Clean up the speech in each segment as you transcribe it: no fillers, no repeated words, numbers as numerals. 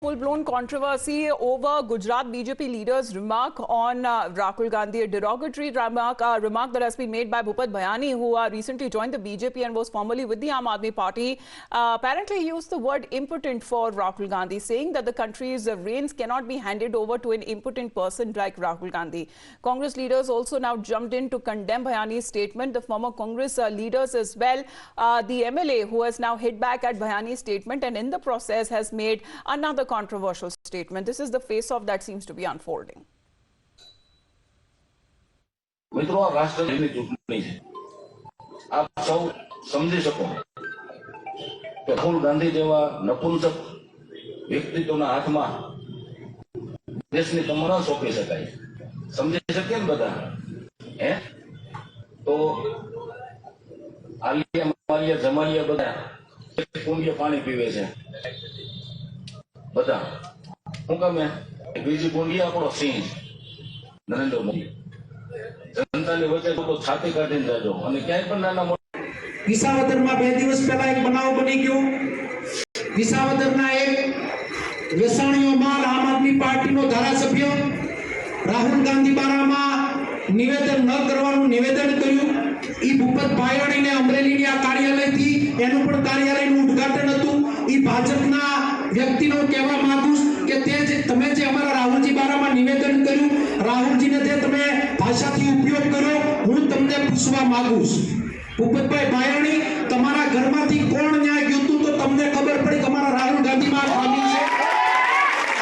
Full-blown controversy over Gujarat BJP leader's remark on Rahul Gandhi, a derogatory remark that has been made by Bhupat Bhayani, who recently joined the BJP and was formerly with the Aam Aadmi Party. Apparently, he used the word impotent for Rahul Gandhi, saying that the country's reins cannot be handed over to an impotent person like Rahul Gandhi. Congress leaders also now jumped in to condemn Bhayani's statement. The former Congress leaders as well, the MLA who has now hit back at Bhayani's statement and in the process has made another controversial statement. This is the face-off that seems to be unfolding. મિત્રો આ રાષ્ટ્રની ચૂંટણી છે. આપ સૌ સમજી શકો કે રાહુલ ગાંધી જેવા નપુંસક વ્યક્તિત્વના હાથમાં દેશની કમર સોંપી શકાય. સમજી શકીએ ને બધા? હે તો આલિયા માલિયા જમાલિયા બધા કુંડિયા પાણી પીવે છે બધા. શું કામે? બીજી કુંડિયા આપણો સિંહ નરેન્દ્ર મોદી જનતાની વચ્ચે તો છાતી કાઢીને જાજો અને ક્યાંય પણ નાના વિસાવદરમાં 2 દિવસ પહેલા એક બનાવ બની ગયો. વિસાવદરના એક વેસાણીઓ માલ આમ આદમી પાર્ટીનો ધારાસભ્ય રાહુલ ગાંધી બારામાં નિવેદન ન કરવાનું નિવેદન કર્યું. ઈ ભૂપત ભાયણીને અમરેલીની આ કાર્યાલયથી એનું પણ કાર્યાલયનું ઉદ્ઘાટન હતું. ઈ ભાજપના વ્યક્તિનો કહેવા માંગુ કે તમે જે અમારા રાહુલજી બારામાં નિવેદન કર્યું, રાહુલજીને જે તમે ભાષાથી ઉપયોગ કર્યો, હું તમને પૂછવા માંગુ છું, ભૂપતભાઈ ભાયણી, તમારા ઘરમાંથી કોણ ન્યાય ગયું હતું તો તમને ખબર પડી કે અમારા રાહુલ ગાંધીમાં ખામી છે?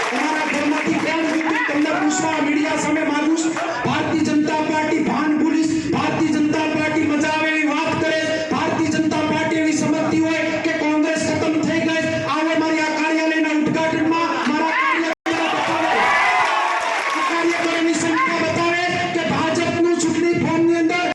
તમારા ઘરમાંથી કોણ ગયું હતું તમને પૂછવા મીડિયા સામે માંગુ છું. ભારતીય જનતા પાર્ટી ભાન ભૂલીશ, ભારતીય જનતા પાર્ટી મજા આવે એવી વાત કરે, ભારતીય જનતા પાર્ટી એવી સમજતી હોય કે કોંગ્રેસ ખતમ થઈ ગઈ, આવે મારી આ કાર્યાલયના ઉદ્ઘાટનમાં મારા કાર્યકરોની સંખ્યા बतावे कि भाजपा चुनावी फॉर्म ની અંદર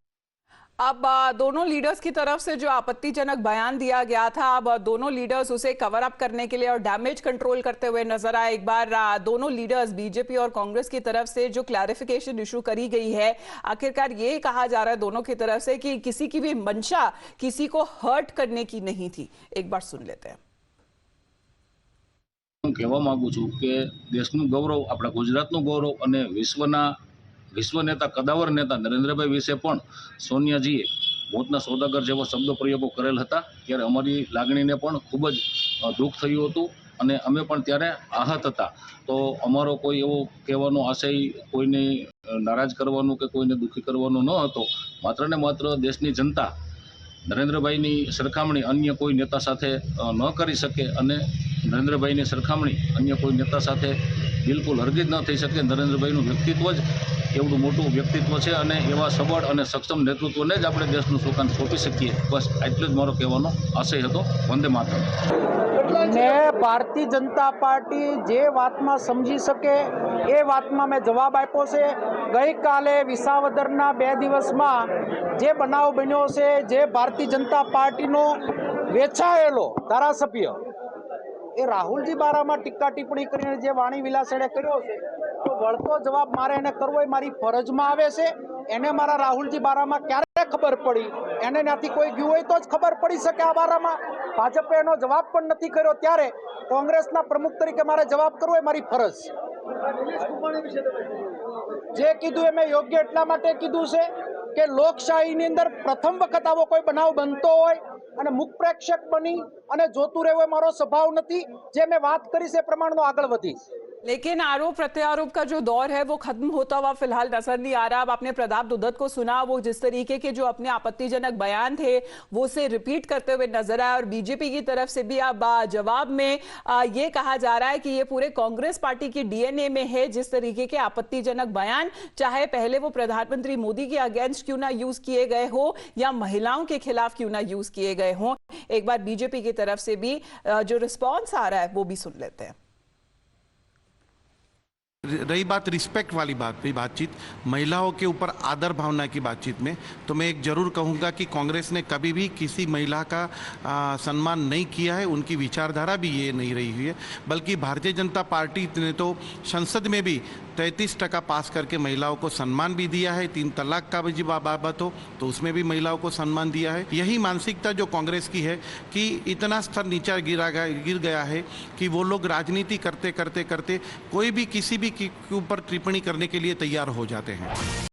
अब दोनों लीडर्स की तरफ से जो आपत्तिजनक बयान दिया गया था, अब दोनों लीडर्स उसे कवर अप करने के लिए और डैमेज कंट्रोल करते हुए नजर आए. एक बार दोनों लीडर्स बीजेपी और कांग्रेस की तरफ से जो क्लैरिफिकेशन इशू करी गई है, आखिरकार ये कहा जा रहा है दोनों की तरफ से कि किसी की भी मंशा किसी को हर्ट करने की नहीं थी. एक बार सुन लेते हैं. કહેવા માંગુ છું કે દેશનું ગૌરવ, આપણા ગુજરાતનું ગૌરવ અને વિશ્વ નેતા, કદાવર નેતા નરેન્દ્રભાઈ વિશે પણ સોનિયાજીએ મોતના સોદાગર જેવો શબ્દ પ્રયોગો કરેલ હતા. ત્યારે અમારી લાગણીને પણ ખૂબ જ દુઃખ થયું હતું અને અમે પણ ત્યારે આહત હતા. તો અમારો કોઈ એવો કહેવાનો આશય કોઈને નારાજ કરવાનો કે કોઈને દુઃખી કરવાનો ન હતો. માત્ર ને માત્ર દેશની જનતા નરેન્દ્રભાઈની સરખામણી અન્ય કોઈ નેતા સાથે ન કરી શકે અને નરેન્દ્રભાઈની સરખામણી અન્ય કોઈ નેતા સાથે બિલકુલ હરગિજ ન થઈ શકે. નરેન્દ્રભાઈનું વ્યક્તિત્વ જ એવડું મોટું વ્યક્તિત્વ છે અને એવા સબળ અને સક્ષમ નેતૃત્વને જ આપણે દેશનું સુકાન સોંપી શકીએ. બસ એટલો જ મારો કહેવાનો આશય હતો. વંદે માતરમ. ને ભારતીય જનતા પાર્ટી જે વાતમાં સમજી શકે એ વાતમાં મેં જવાબ આપ્યો છે. ગઈકાલે વિસાવદરના 2 દિવસમાં જે બનાવ બન્યો છે, જે ભારતીય જનતા પાર્ટીનો વેચાયેલો ધારાસભ્ય એ રાહુલજી બારામાં ટીકા ટિપ્પણી કરીને જે વાણી વિલાસેણે કર્યો છે, તો વળતો જવાબ મારે એને કરવો એ મારી ફરજમાં આવે છે. એને મારા રાહુલજી બારામાં ક્યારે ખબર પડી? એને ત્યાંથી કોઈ ગયું હોય તો જ ખબર પડી શકે આ બારામાં. ભાજપે એનો જવાબ પણ નથી કર્યો, ત્યારે કોંગ્રેસના પ્રમુખ તરીકે મારે જવાબ કરવો એ મારી ફરજ. જે કીધું એ મેં યોગ્ય એટલા માટે કીધું છે કે લોકશાહીની અંદર પ્રથમ વખત આવો કોઈ બનાવ બનતો હોય અને મુખ પ્રેક્ષક બની અને જોતું રહેવું એ મારો સ્વભાવ નથી. જે મેં વાત કરી છે એ પ્રમાણનો આગળ વધીશ. लेकिन आरोप प्रत्यारोप का जो दौर है वो खत्म होता हुआ फिलहाल नजर नहीं आ रहा. अब आपने प्रताप दुद्धत को सुना, वो जिस तरीके के जो अपने आपत्तिजनक बयान थे वो से रिपीट करते हुए नजर आया और बीजेपी की तरफ से भी अब जवाब में ये कहा जा रहा है कि ये पूरे कांग्रेस पार्टी की डीएनए में है. जिस तरीके के आपत्तिजनक बयान चाहे पहले वो प्रधानमंत्री मोदी के अगेंस्ट क्यों ना यूज किए गए हो या महिलाओं के खिलाफ क्यों ना यूज किए गए हों. एक बार बीजेपी की तरफ से भी जो रिस्पॉन्स आ रहा है वो भी सुन लेते हैं. रही बात रिस्पेक्ट वाली बातचीत, महिलाओं के ऊपर आदर भावना की बातचीत में, तो मैं एक जरूर कहूँगा कि कांग्रेस ने कभी भी किसी महिला का सम्मान नहीं किया है। उनकी विचारधारा भी ये नहीं रही हुई है, बल्कि भारतीय जनता पार्टी ने तो संसद में भी 33% पास करके महिलाओं को सम्मान भी दिया है। 3 तलाक का भी बाबत हो तो उसमें भी महिलाओं को सम्मान दिया है। यही मानसिकता जो कांग्रेस की है कि इतना स्तर नीचा गिर गया है कि वो लोग राजनीति करते करते करते कोई भी किसी भी के ऊपर टिप्पणी करने के लिए तैयार हो जाते हैं।